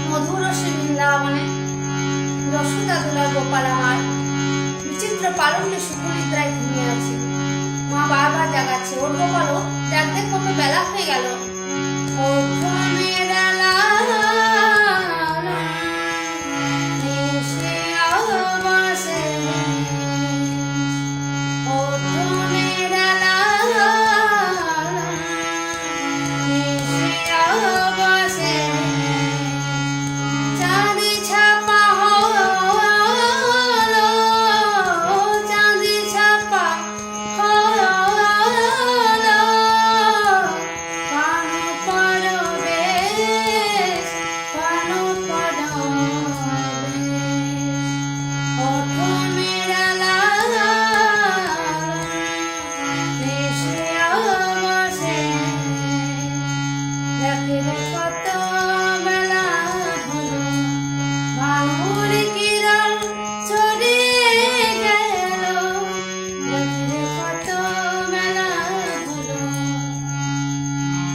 মধুর রসে বৃন্দাবনে যশোদা দুলার গোপাল আমার বিচিত্র পালঙ্কে সুখনিদ্রায় ঘুমিয়ে আছে। মা বারবার জাগাচ্ছে, ওর গোপালও দেখ দেখ কত বেলা হয়ে গেল।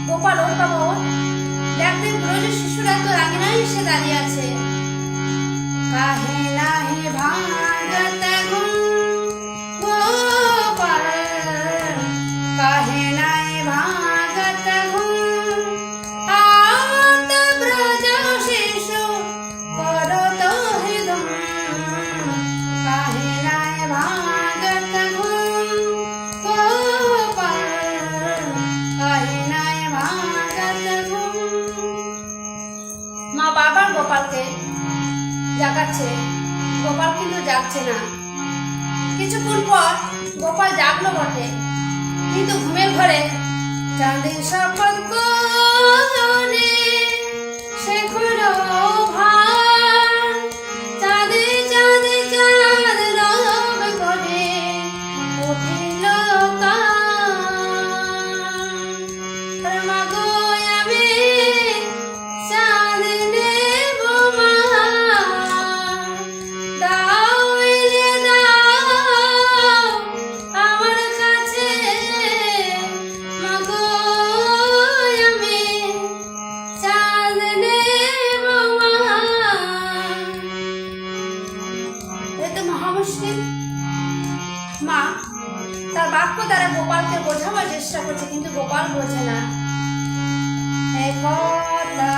গোপাল ওর বাবা ওর দেখতে ব্রজের শিশুরা তো রাঙিনায় এসে দাঁড়িয়ে আছে। কাহে নাহে ভাঙত ঘুম গোপাল, কাহে নাহে ভাঙত ঘুম, আওত ব্রজ শিশু করত হৃদম। কাহে নাহে ভাঙত ঘুম গোপাল, কাহে নাহে ভাঙত ঘুম। মা বাবার গোপালকে জাগাচ্ছে, গোপাল কিন্তু জাগছে না। কিছুক্ষণ পর গোপাল জাগলো বটে, কিন্তু ঘুমের ঘরে চাঁদের শপথ করে শেখর ভার, চাঁদে চাঁদে চাঁদ রব করে উঠিল কার। মাগো আমি চাঁদ নেব মা, দাও এনে দাও আমার কাছে। মাগো আমি চাঁদ নেব মা। এ তো মহা মুশকিল। মা তার বাক্য দ্বারা গোপালকে বোঝাবার চেষ্টা করছে, কিন্তু গোপাল বোঝে না। কথা